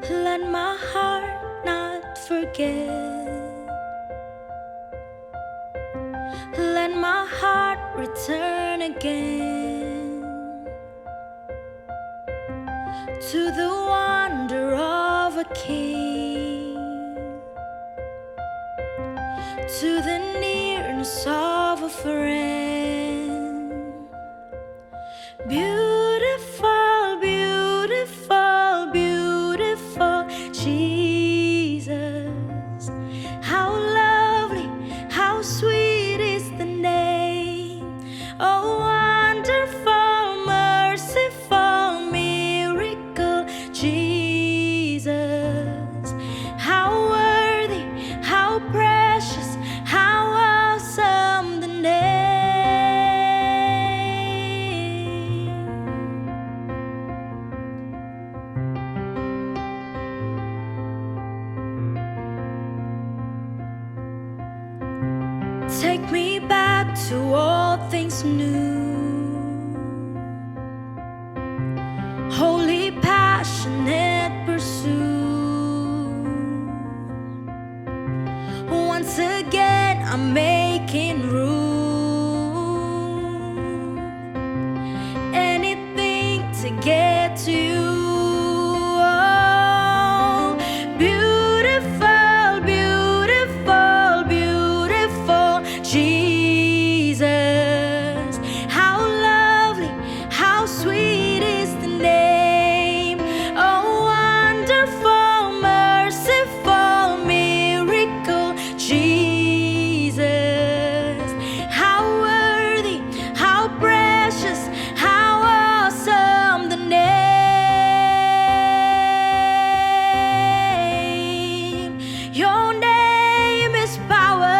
Let my heart not forget. Let my heart return again to the wonder of a king, to the nearness of a friend. Beautiful, beautiful, beautiful Jesus. How lovely, how sweet is the name. Oh, wonderful, merciful, miracle Jesus. How worthy, how precious, how awesome the name. Take me back to all things new, holy, passionate pursuit. Once again I'm making room, anything to get to you. Oh, beautiful, beautiful, beautiful Jesus. How lovely, how sweet is the name. Oh, wonderful, merciful, miracle Jesus. How worthy, how precious, how awesome the name. Your name is power.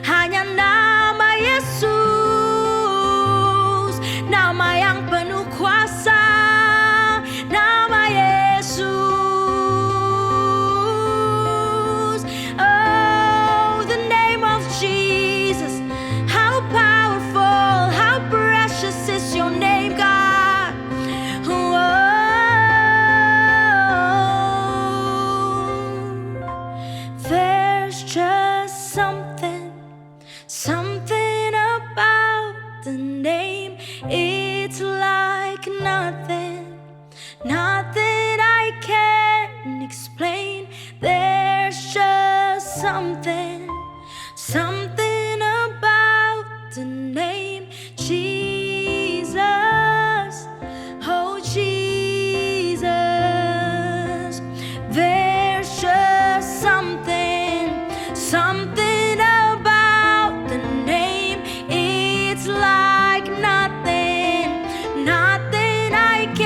Hanya nama Yesus, nama yang penuh kuasa, nama Yesus. Oh, the name of Jesus. How powerful, how precious is your name, God. Oh, there's just something about the name. It's like nothing I can explain. There's just something about the name Jesus. Oh, Jesus. There's just something about the name. It's like nothing I can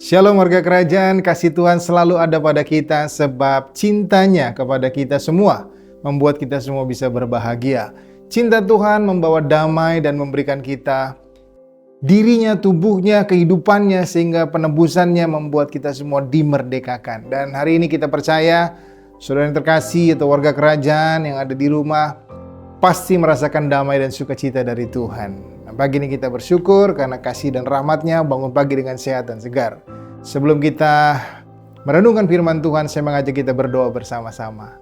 Shalom warga kerajaan, kasih Tuhan selalu ada pada kita sebab cintanya kepada kita semua membuat kita semua bisa berbahagia. Cinta Tuhan membawa damai dan memberikan kita dirinya, tubuhnya, kehidupannya sehingga penebusannya membuat kita semua dimerdekakan. Dan hari ini kita percaya saudara yang terkasih atau warga kerajaan yang ada di rumah pasti merasakan damai dan sukacita dari Tuhan. Pagi ini kita bersyukur karena kasih dan rahmat-Nya bangun pagi dengan sehat dan segar. Sebelum kita merenungkan firman Tuhan, saya mengajak kita berdoa bersama-sama.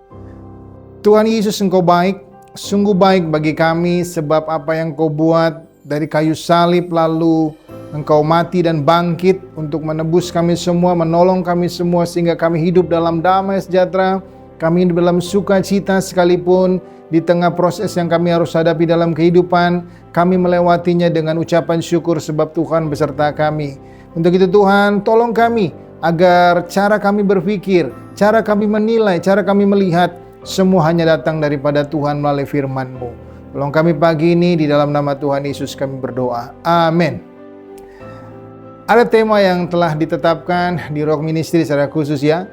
Tuhan Yesus, Engkau baik, sungguh baik bagi kami sebab apa yang Kau buat dari kayu salib lalu Engkau mati dan bangkit untuk menebus kami semua, menolong kami semua sehingga kami hidup dalam damai sejahtera, kami hidup dalam sukacita sekalipun di tengah proses yang kami harus hadapi dalam kehidupan, kami melewatinya dengan ucapan syukur sebab Tuhan beserta kami. Untuk itu Tuhan, tolong kami agar cara kami berpikir, cara kami menilai, cara kami melihat, semua hanya datang daripada Tuhan melalui firman-Mu. Tolong kami pagi ini, di dalam nama Tuhan Yesus kami berdoa. Amin. Ada tema yang telah ditetapkan di Rock Ministry secara khusus ya.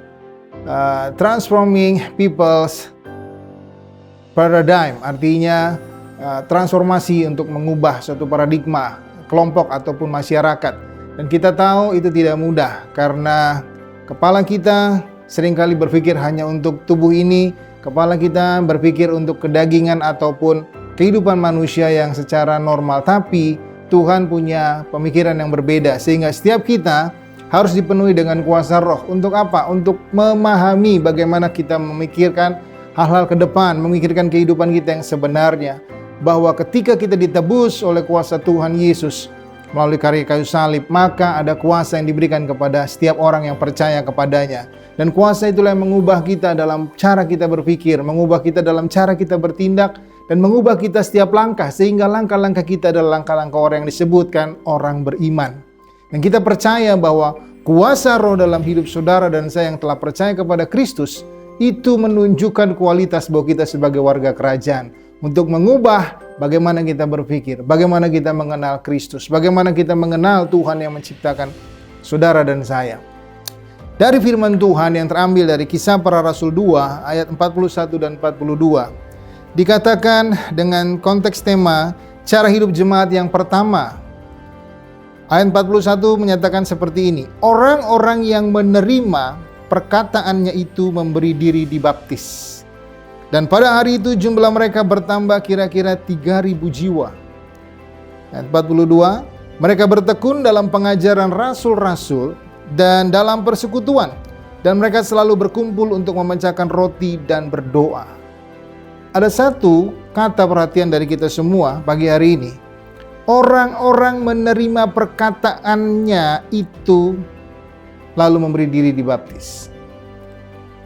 Transforming People's Paradigm, artinya transformasi untuk mengubah suatu paradigma kelompok ataupun masyarakat. Dan kita tahu itu tidak mudah karena kepala kita seringkali berpikir hanya untuk tubuh ini, kepala kita berpikir untuk kedagingan ataupun kehidupan manusia yang secara normal. Tapi Tuhan punya pemikiran yang berbeda sehingga setiap kita harus dipenuhi dengan kuasa roh. Untuk apa? Untuk memahami bagaimana kita memikirkan hal-hal ke depan, memikirkan kehidupan kita yang sebenarnya. Bahwa ketika kita ditebus oleh kuasa Tuhan Yesus melalui karya kayu salib, maka ada kuasa yang diberikan kepada setiap orang yang percaya kepadanya. Dan kuasa itulah yang mengubah kita dalam cara kita berpikir, mengubah kita dalam cara kita bertindak, dan mengubah kita setiap langkah, sehingga langkah-langkah kita adalah langkah-langkah orang yang disebutkan orang beriman. Dan kita percaya bahwa kuasa roh dalam hidup saudara dan saya yang telah percaya kepada Kristus, itu menunjukkan kualitas bahwa kita sebagai warga kerajaan untuk mengubah bagaimana kita berpikir, bagaimana kita mengenal Kristus, bagaimana kita mengenal Tuhan yang menciptakan saudara dan saya. Dari firman Tuhan yang terambil dari Kisah Para Rasul 2 ayat 41 dan 42, dikatakan dengan konteks tema cara hidup jemaat yang pertama. Ayat 41 menyatakan seperti ini, orang-orang yang menerima perkataannya itu memberi diri dibaptis. Dan pada hari itu jumlah mereka bertambah kira-kira 3.000 jiwa. Ayat 42, mereka bertekun dalam pengajaran rasul-rasul dan dalam persekutuan. Dan mereka selalu berkumpul untuk memecahkan roti dan berdoa. Ada satu kata perhatian dari kita semua pagi hari ini. Orang-orang menerima perkataannya itu lalu memberi diri dibaptis.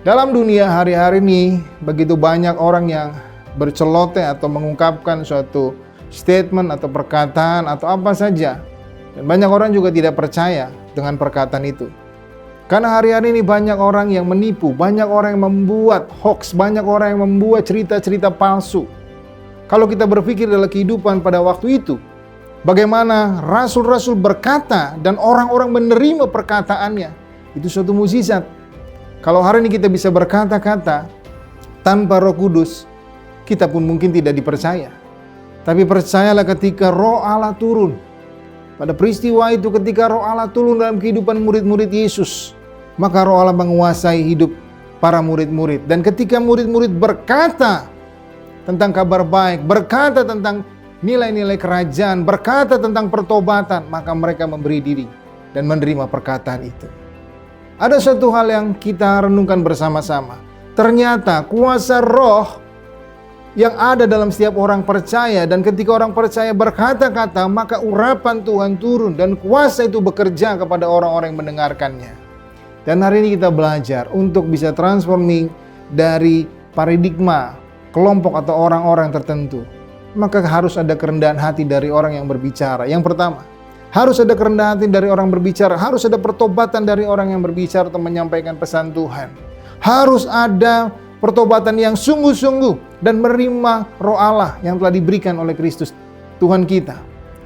Dalam dunia hari-hari ini begitu banyak orang yang berceloteh atau mengungkapkan suatu statement atau perkataan atau apa saja. Dan banyak orang juga tidak percaya dengan perkataan itu. Karena hari-hari ini banyak orang yang menipu, banyak orang yang membuat hoax, banyak orang yang membuat cerita-cerita palsu. Kalau kita berpikir dalam kehidupan pada waktu itu, bagaimana rasul-rasul berkata dan orang-orang menerima perkataannya, itu suatu mukjizat. Kalau hari ini kita bisa berkata-kata tanpa Roh Kudus, kita pun mungkin tidak dipercaya. Tapi percayalah ketika Roh Allah turun. Pada peristiwa itu ketika Roh Allah turun dalam kehidupan murid-murid Yesus, maka Roh Allah menguasai hidup para murid-murid. Dan ketika murid-murid berkata tentang kabar baik, berkata tentang nilai-nilai kerajaan, berkata tentang pertobatan, maka mereka memberi diri dan menerima perkataan itu. Ada satu hal yang kita renungkan bersama-sama. Ternyata kuasa roh yang ada dalam setiap orang percaya, dan ketika orang percaya berkata-kata, maka urapan Tuhan turun dan kuasa itu bekerja kepada orang-orang yang mendengarkannya. Dan hari ini kita belajar untuk bisa transforming dari paradigma kelompok atau orang-orang tertentu. Maka harus ada kerendahan hati dari orang yang berbicara. Yang pertama, harus ada kerendahan hati dari orang berbicara. Harus ada pertobatan dari orang yang berbicara atau menyampaikan pesan Tuhan. Harus ada pertobatan yang sungguh-sungguh dan menerima Roh Allah yang telah diberikan oleh Kristus Tuhan kita.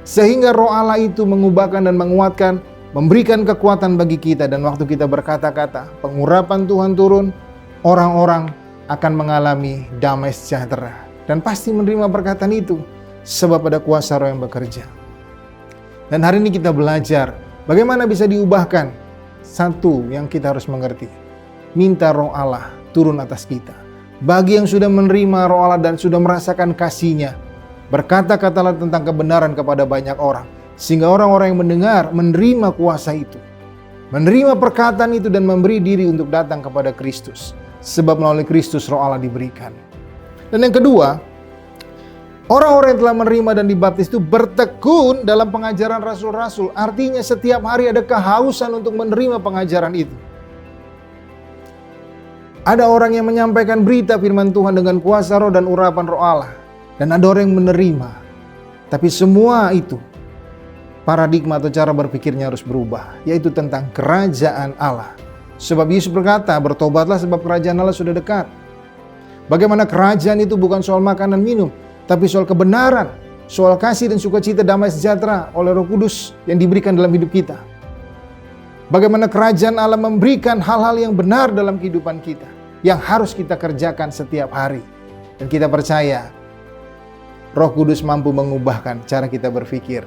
Sehingga Roh Allah itu mengubahkan dan menguatkan memberikan kekuatan bagi kita, dan waktu kita berkata-kata, pengurapan Tuhan turun, orang-orang akan mengalami damai sejahtera dan pasti menerima perkataan itu sebab ada kuasa Roh yang bekerja. Dan hari ini kita belajar bagaimana bisa diubahkan. Satu yang kita harus mengerti, minta Roh Allah turun atas kita. Bagi yang sudah menerima Roh Allah dan sudah merasakan kasih-Nya, berkata-katalah tentang kebenaran kepada banyak orang, sehingga orang-orang yang mendengar menerima kuasa itu, menerima perkataan itu dan memberi diri untuk datang kepada Kristus. Sebab melalui Kristus Roh Allah diberikan. Dan yang kedua, orang-orang yang telah menerima dan dibaptis itu bertekun dalam pengajaran rasul-rasul. Artinya setiap hari ada kehausan untuk menerima pengajaran itu. Ada orang yang menyampaikan berita firman Tuhan dengan kuasa Roh dan urapan Roh Allah. Dan ada orang yang menerima. Tapi semua itu, paradigma atau cara berpikirnya harus berubah, yaitu tentang kerajaan Allah. Sebab Yesus berkata, bertobatlah sebab kerajaan Allah sudah dekat. Bagaimana kerajaan itu bukan soal makan dan minum, tapi soal kebenaran, soal kasih dan sukacita damai sejahtera oleh Roh Kudus yang diberikan dalam hidup kita. Bagaimana kerajaan Allah memberikan hal-hal yang benar dalam kehidupan kita, yang harus kita kerjakan setiap hari. Dan kita percaya, Roh Kudus mampu mengubahkan cara kita berpikir.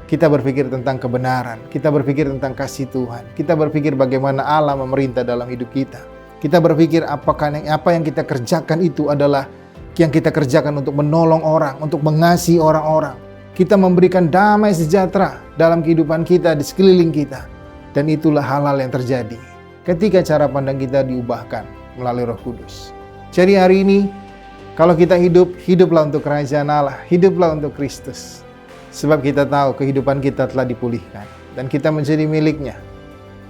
Kita berpikir tentang kebenaran, kita berpikir tentang kasih Tuhan, kita berpikir bagaimana Allah memerintah dalam hidup kita. Kita berpikir apa yang kita kerjakan itu adalah yang kita kerjakan untuk menolong orang, untuk mengasihi orang-orang. Kita memberikan damai sejahtera dalam kehidupan kita, di sekeliling kita. Dan itulah hal-hal yang terjadi ketika cara pandang kita diubahkan melalui Roh Kudus. Jadi hari ini, kalau kita hiduplah untuk kerajaan Allah, hiduplah untuk Kristus. Sebab kita tahu kehidupan kita telah dipulihkan dan kita menjadi milik-Nya.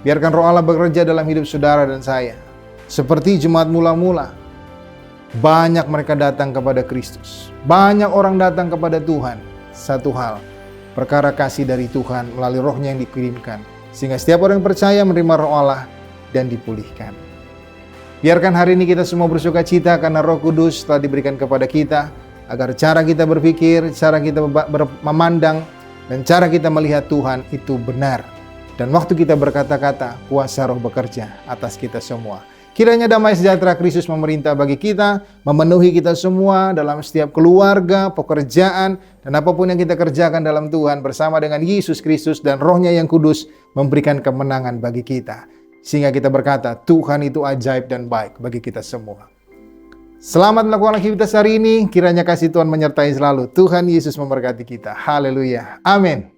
Biarkan Roh Allah bekerja dalam hidup saudara dan saya. Seperti jemaat mula-mula, banyak mereka datang kepada Kristus. Banyak orang datang kepada Tuhan. Satu hal, perkara kasih dari Tuhan melalui Roh-Nya yang dikirimkan. Sehingga setiap orang yang percaya menerima Roh Allah dan dipulihkan. Biarkan hari ini kita semua bersuka cita karena Roh Kudus telah diberikan kepada kita, agar cara kita berpikir, cara kita memandang, dan cara kita melihat Tuhan itu benar. Dan waktu kita berkata-kata, kuasa Roh bekerja atas kita semua. Kiranya damai sejahtera Kristus memerintah bagi kita, memenuhi kita semua dalam setiap keluarga, pekerjaan, dan apapun yang kita kerjakan dalam Tuhan bersama dengan Yesus Kristus dan Roh-Nya yang kudus memberikan kemenangan bagi kita. Sehingga kita berkata, Tuhan itu ajaib dan baik bagi kita semua. Selamat melakukan aktivitas hari ini. Kiranya kasih Tuhan menyertai selalu. Tuhan Yesus memberkati kita. Haleluya. Amin.